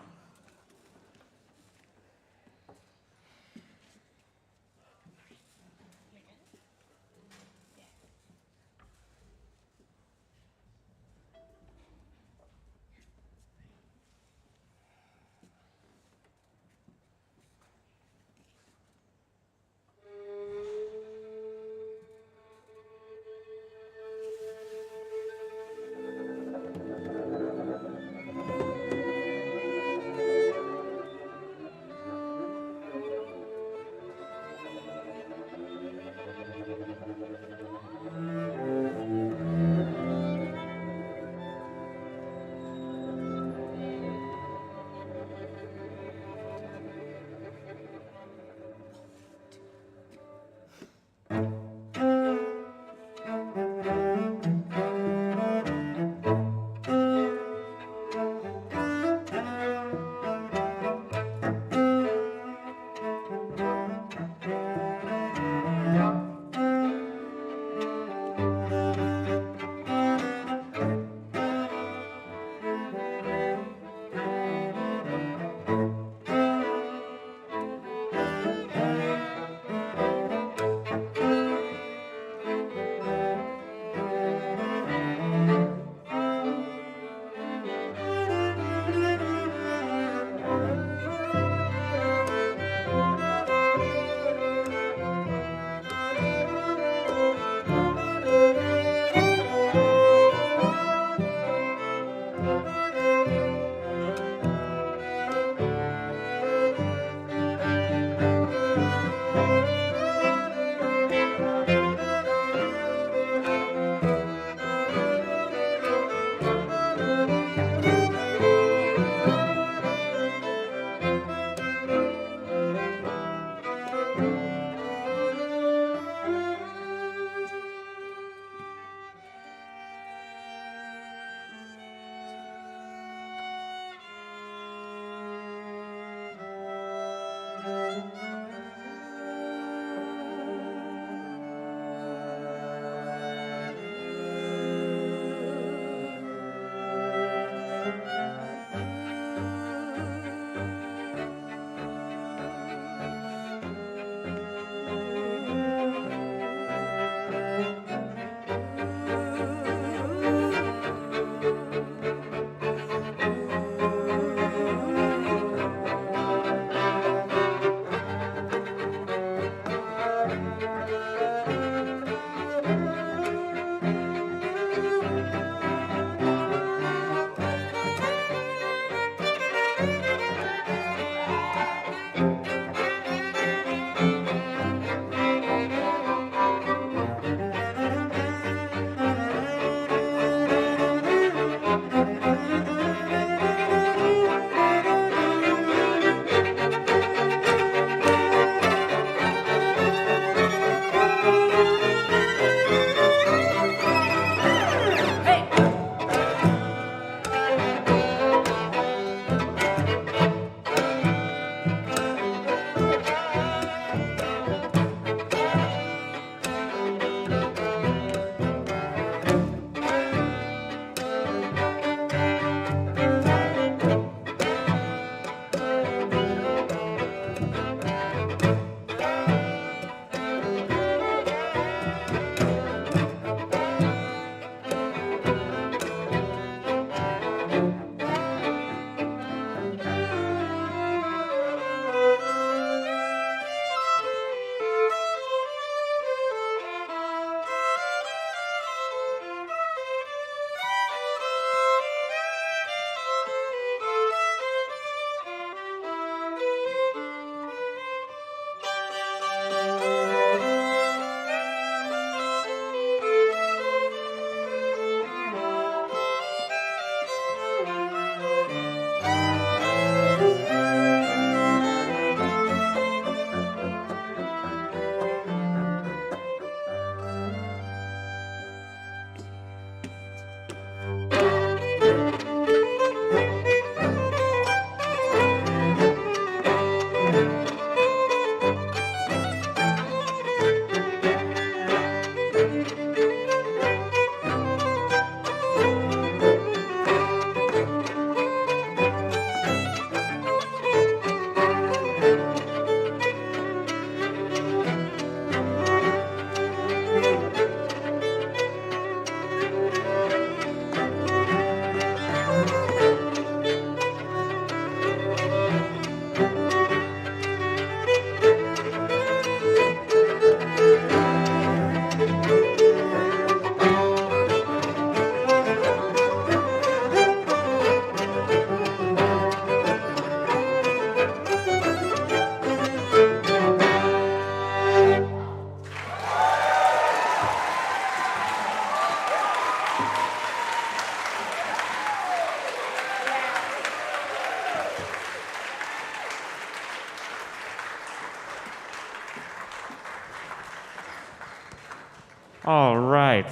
All right.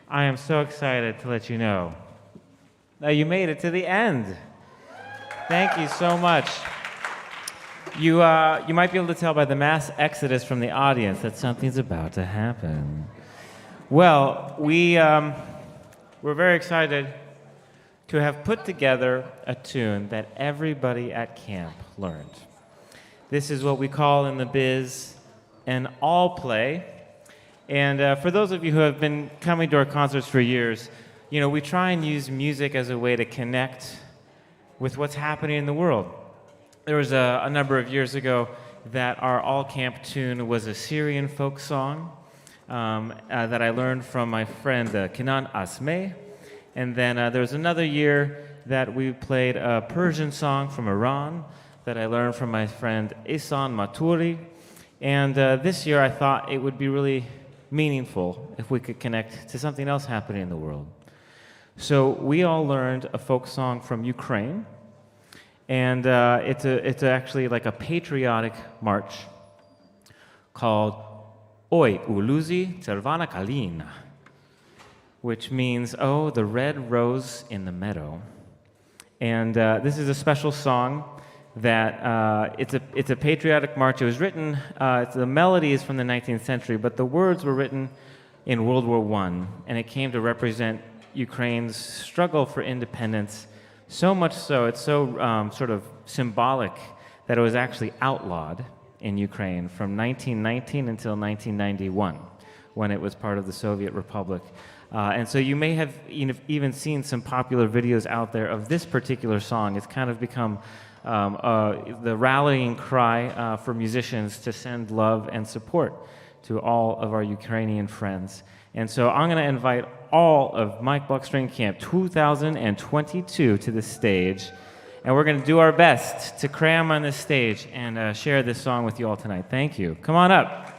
I am so excited to let you know that you made it to the end. Thank you so much. You might be able to tell by the mass exodus from the audience that something's about to happen. Well, we're very excited to have put together a tune that everybody at camp learned. This is what we call in the biz an all play. And for those of you who have been coming to our concerts for years, we try and use music as a way to connect with what's happening in the world. There was a number of years ago that our all camp tune was a Syrian folk song that I learned from my friend Kenan Asmeh. And then there was another year that we played a Persian song from Iran that I learned from my friend Ihsan Maturi. And this year I thought it would be really meaningful if we could connect to something else happening in the world. So we all learned a folk song from Ukraine, and it's actually like a patriotic march called Oi Uluzi Czervona Kalina, which means, oh, the red rose in the meadow. And this is a special song that it's a patriotic march. It was written, the melody is from the 19th century, but the words were written in World War I, and it came to represent Ukraine's struggle for independence, so much so, it's so sort of symbolic that it was actually outlawed in Ukraine from 1919 until 1991, when it was part of the Soviet Republic. And so you may have even seen some popular videos out there of this particular song. It's kind of become the rallying cry for musicians to send love and support to all of our Ukrainian friends. And so I'm going to invite all of Mike Block String Camp 2022 to the stage, and we're going to do our best to cram on this stage and share this song with you all tonight. Thank you. Come on up.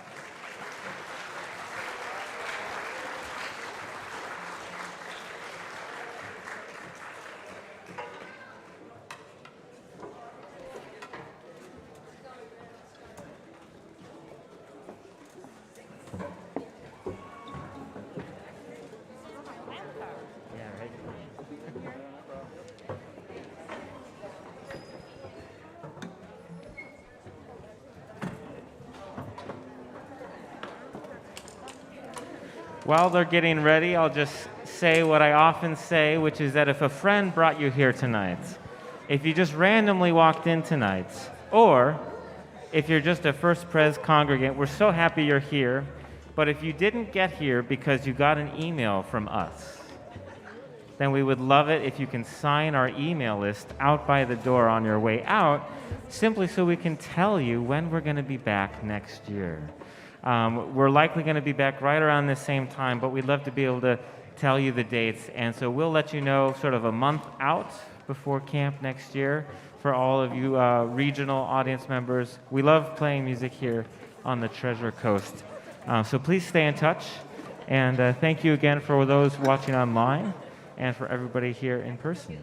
While they're getting ready, I'll just say what I often say, which is that if a friend brought you here tonight, if you just randomly walked in tonight, or if you're just a First Pres congregant, we're so happy you're here. But if you didn't get here because you got an email from us, then we would love it if you can sign our email list out by the door on your way out, simply so we can tell you when we're going to be back next year. We're likely going to be back right around the same time, but we'd love to be able to tell you the dates. And so we'll let you know sort of a month out before camp next year for all of you regional audience members. We love playing music here on the Treasure Coast. So please stay in touch. And thank you again for those watching online and for everybody here in person.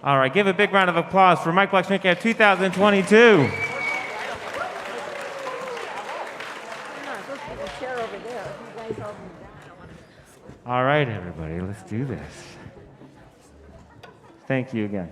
All right, give a big round of applause for Mike Block String Camp 2022. All right, everybody, let's do this. Thank you again.